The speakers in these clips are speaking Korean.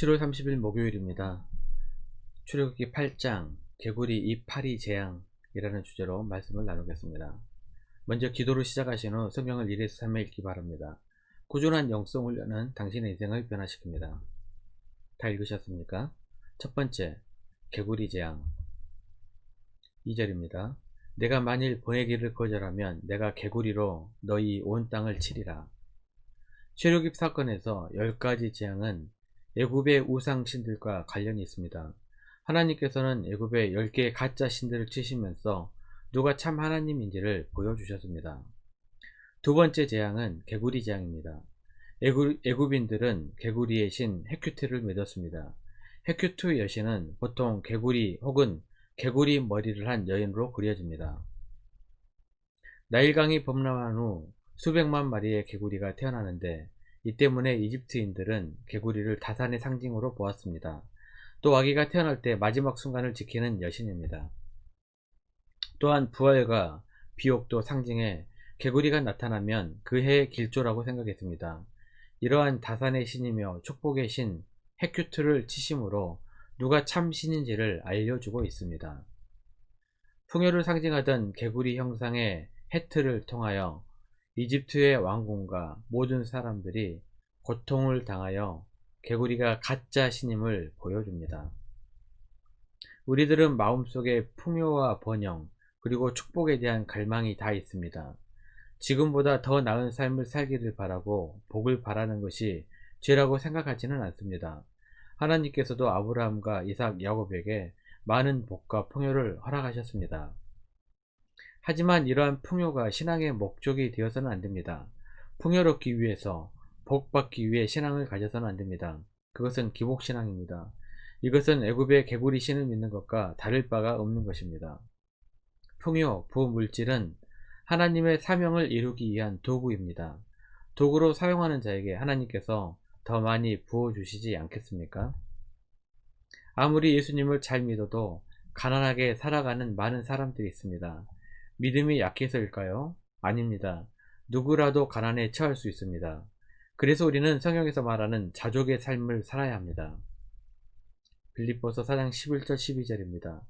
7월 30일 목요일입니다. 출애굽기 8장 개구리 이파리 재앙이라는 주제로 말씀을 나누겠습니다. 먼저 기도로 시작하신 후 성경을 1에서 3회 읽기 바랍니다. 꾸준한 영성 훈련은 당신의 인생을 변화시킵니다. 다 읽으셨습니까? 첫 번째, 개구리 재앙. 2절입니다. 내가 만일 보내기를 거절하면 내가 개구리로 너희 온 땅을 치리라. 출애굽 사건에서 10가지 재앙은 애굽의 우상 신들과 관련이 있습니다. 하나님께서는 애굽의 10개의 가짜 신들을 치시면서 누가 참 하나님인지를 보여주셨습니다. 두 번째 재앙은 개구리 재앙입니다. 애굽인들은 개구리의 신 헤큐트를 믿었습니다. 헤큐트 여신은 보통 개구리 혹은 개구리 머리를 한 여인으로 그려집니다. 나일강이 범람한 후 수백만 마리의 개구리가 태어나는데 이 때문에 이집트인들은 개구리를 다산의 상징으로 보았습니다. 또 아기가 태어날 때 마지막 순간을 지키는 여신입니다. 또한 부활과 비옥도 상징해 개구리가 나타나면 그 해의 길조라고 생각했습니다. 이러한 다산의 신이며 축복의 신 헤큐트를 치심으로 누가 참 신인지를 알려주고 있습니다. 풍요를 상징하던 개구리 형상의 헤트를 통하여 이집트의 왕궁과 모든 사람들이 고통을 당하여 개구리가 가짜 신임을 보여줍니다. 우리들은 마음속에 풍요와 번영 그리고 축복에 대한 갈망이 다 있습니다. 지금보다 더 나은 삶을 살기를 바라고 복을 바라는 것이 죄라고 생각하지는 않습니다. 하나님께서도 아브라함과 이삭, 야곱에게 많은 복과 풍요를 허락하셨습니다. 하지만 이러한 풍요가 신앙의 목적이 되어서는 안됩니다. 풍요롭기 위해서 복받기 위해 신앙을 가져서는 안됩니다. 그것은 기복신앙입니다. 이것은 애굽의 개구리 신을 믿는 것과 다를 바가 없는 것입니다. 풍요, 부물질은 하나님의 사명을 이루기 위한 도구입니다. 도구로 사용하는 자에게 하나님께서 더 많이 부어주시지 않겠습니까? 아무리 예수님을 잘 믿어도 가난하게 살아가는 많은 사람들이 있습니다. 믿음이 약해서일까요? 아닙니다. 누구라도 가난에 처할 수 있습니다. 그래서 우리는 성경에서 말하는 자족의 삶을 살아야 합니다. 빌립보서 4장 11절 12절입니다.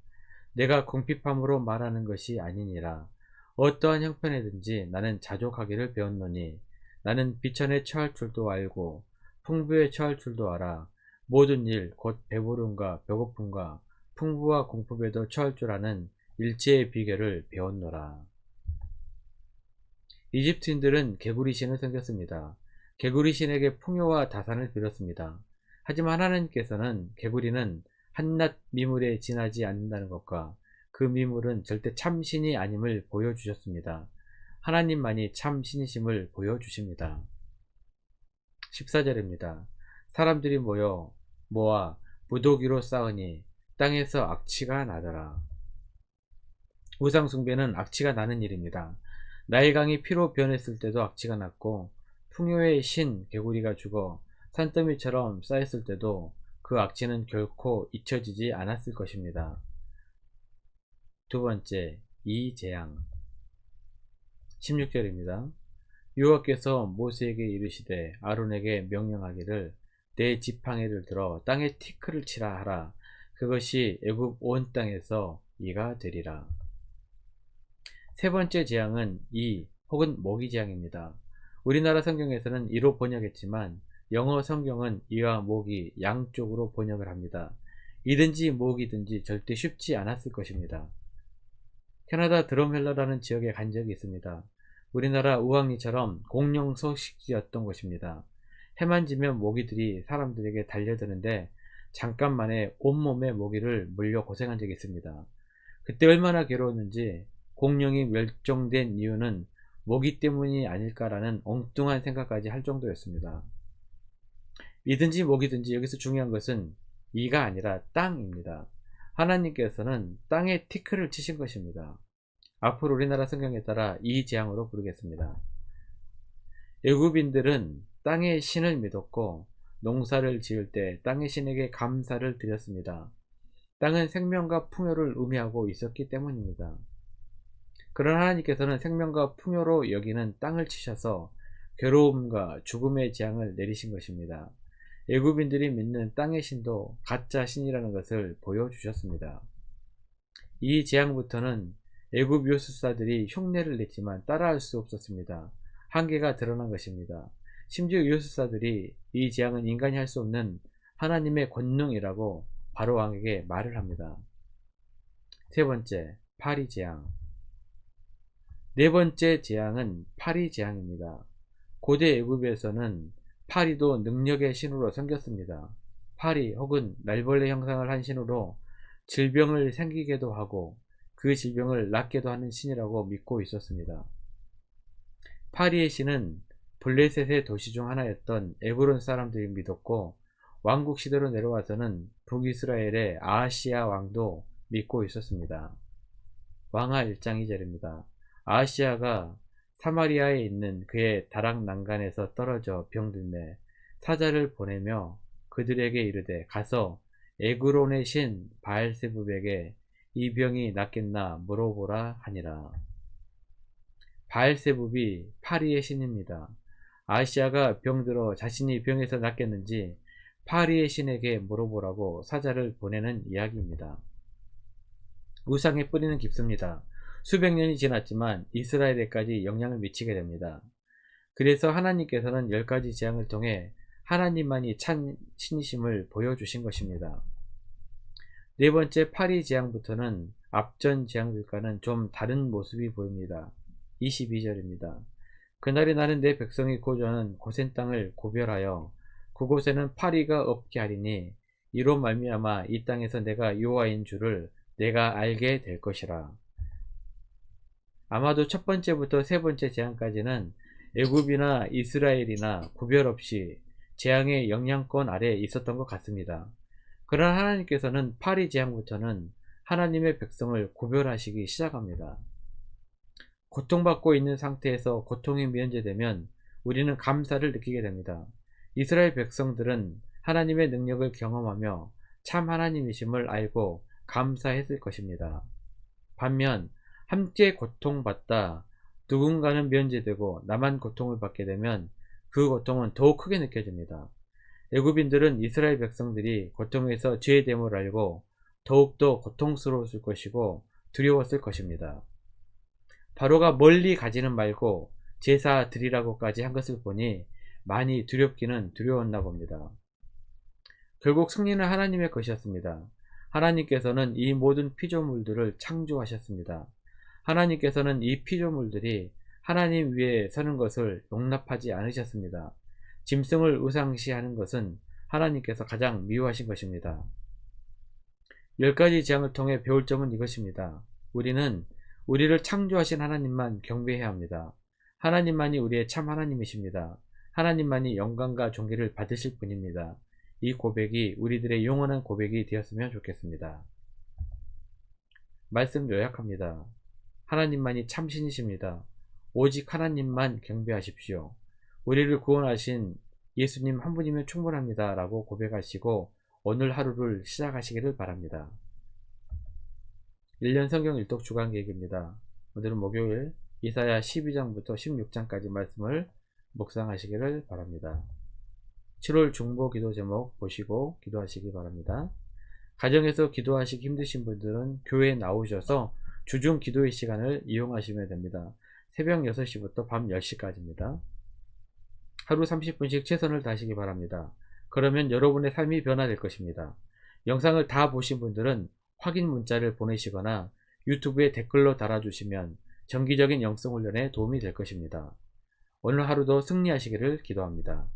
내가 궁핍함으로 말하는 것이 아니니라. 어떠한 형편에든지 나는 자족하기를 배웠노니 나는 비천에 처할 줄도 알고 풍부에 처할 줄도 알아. 모든 일 곧 배부름과 배고픔과 풍부와 공급에도 처할 줄 아는 일체의 비결을 배웠노라. 이집트인들은 개구리 신을 섬겼습니다. 개구리 신에게 풍요와 다산을 빌었습니다. 하지만 하나님께서는 개구리는 한낱 미물에 지나지 않는다는 것과 그 미물은 절대 참신이 아님을 보여주셨습니다. 하나님만이 참신이심을 보여주십니다. 14절입니다. 사람들이 모아 무더기로 쌓으니 땅에서 악취가 나더라. 우상숭배는 악취가 나는 일입니다. 나일강이 피로 변했을 때도 악취가 났고 풍요의 신 개구리가 죽어 산더미처럼 쌓였을 때도 그 악취는 결코 잊혀지지 않았을 것입니다. 두 번째, 이 재앙. 16절입니다. 여호와께서 모세에게 이르시되 아론에게 명령하기를 내 지팡이를 들어 땅에 티끌을 치라 하라. 그것이 애굽 온 땅에서 이가 되리라. 세 번째 재앙은 이 혹은 모기 재앙입니다. 우리나라 성경에서는 이로 번역했지만 영어 성경은 이와 모기 양쪽으로 번역을 합니다. 이든지 모기든지 절대 쉽지 않았을 것입니다. 캐나다 드럼헬러라는 지역에 간 적이 있습니다. 우리나라 우왕리처럼 공룡 서식지였던 곳입니다. 해만 지면 모기들이 사람들에게 달려드는데 잠깐만에 온몸에 모기를 물려 고생한 적이 있습니다. 그때 얼마나 괴로웠는지 공룡이 멸종된 이유는 모기 때문이 아닐까라는 엉뚱한 생각까지 할 정도였습니다. 이든지 모기든지 여기서 중요한 것은 이가 아니라 땅입니다. 하나님께서는 땅에 티끌을 치신 것입니다. 앞으로 우리나라 성경에 따라 이 재앙으로 부르겠습니다. 애굽인들은 땅의 신을 믿었고 농사를 지을 때 땅의 신에게 감사를 드렸습니다. 땅은 생명과 풍요를 의미하고 있었기 때문입니다. 그러나 하나님께서는 생명과 풍요로 여기는 땅을 치셔서 괴로움과 죽음의 재앙을 내리신 것입니다. 애굽인들이 믿는 땅의 신도 가짜 신이라는 것을 보여주셨습니다. 이 재앙부터는 애굽 요술사들이 흉내를 냈지만 따라할 수 없었습니다. 한계가 드러난 것입니다. 심지어 요술사들이 이 재앙은 인간이 할 수 없는 하나님의 권능이라고 바로 왕에게 말을 합니다. 세 번째, 파리 재앙. 네 번째 재앙은 파리 재앙입니다. 고대 애굽에서는 파리도 능력의 신으로 섬겼습니다. 파리 혹은 날벌레 형상을 한 신으로 질병을 생기게도 하고 그 질병을 낫게도 하는 신이라고 믿고 있었습니다. 파리의 신은 블레셋의 도시 중 하나였던 에브론 사람들이 믿었고 왕국 시대로 내려와서는 북이스라엘의 아하시아 왕도 믿고 있었습니다. 왕하 1장 2절입니다. 아하시아가 사마리아에 있는 그의 다락 난간에서 떨어져 병들매 사자를 보내며 그들에게 이르되 가서 에그론의 신 바알세붑에게 이 병이 낫겠나 물어보라 하니라. 바알세붑이 파리의 신입니다. 아하시아가 병들어 자신이 병에서 낫겠는지 파리의 신에게 물어보라고 사자를 보내는 이야기입니다. 우상의 뿌리는 깊습니다. 수백 년이 지났지만 이스라엘에까지 영향을 미치게 됩니다. 그래서 하나님께서는 10가지 재앙을 통해 하나님만이 참 신이심을 보여주신 것입니다. 네 번째 파리 재앙부터는 앞전 재앙들과는 좀 다른 모습이 보입니다. 22절입니다. 그날에 나는 내 백성이 거주하는 고센 땅을 고별하여 그곳에는 파리가 없게 하리니 이로 말미암아 이 땅에서 내가 여호와인 줄을 내가 알게 될 것이라. 아마도 첫 번째부터 세 번째 재앙까지는 애굽이나 이스라엘이나 구별 없이 재앙의 영향권 아래에 있었던 것 같습니다. 그러나 하나님께서는 파리 재앙부터는 하나님의 백성을 구별하시기 시작합니다. 고통받고 있는 상태에서 고통이 면제되면 우리는 감사를 느끼게 됩니다. 이스라엘 백성들은 하나님의 능력을 경험하며 참 하나님이심을 알고 감사했을 것입니다. 반면 함께 고통받다 누군가는 면제되고 나만 고통을 받게 되면 그 고통은 더욱 크게 느껴집니다. 애굽인들은 이스라엘 백성들이 고통에서 죄됨을 알고 더욱더 고통스러웠을 것이고 두려웠을 것입니다. 바로가 멀리 가지는 말고 제사 드리라고까지 한 것을 보니 많이 두렵기는 두려웠나 봅니다. 결국 승리는 하나님의 것이었습니다. 하나님께서는 이 모든 피조물들을 창조하셨습니다. 하나님께서는 이 피조물들이 하나님 위에 서는 것을 용납하지 않으셨습니다. 짐승을 우상시하는 것은 하나님께서 가장 미워하신 것입니다. 10가지 재앙을 통해 배울 점은 이것입니다. 우리는 우리를 창조하신 하나님만 경배해야 합니다. 하나님만이 우리의 참 하나님이십니다. 하나님만이 영광과 존귀를 받으실 분입니다. 이 고백이 우리들의 영원한 고백이 되었으면 좋겠습니다. 말씀 요약합니다. 하나님만이 참신이십니다. 오직 하나님만 경배하십시오. 우리를 구원하신 예수님 한 분이면 충분합니다. 라고 고백하시고 오늘 하루를 시작하시기를 바랍니다. 1년 성경 일독 주간 계획입니다. 오늘은 목요일 이사야 12장부터 16장까지 말씀을 묵상하시기를 바랍니다. 7월 중보 기도 제목 보시고 기도하시기 바랍니다. 가정에서 기도하시기 힘드신 분들은 교회에 나오셔서 주중 기도의 시간을 이용하시면 됩니다. 새벽 6시부터 밤 10시까지입니다. 하루 30분씩 최선을 다하시기 바랍니다. 그러면 여러분의 삶이 변화될 것입니다. 영상을 다 보신 분들은 확인 문자를 보내시거나 유튜브에 댓글로 달아주시면 정기적인 영성훈련에 도움이 될 것입니다. 오늘 하루도 승리하시기를 기도합니다.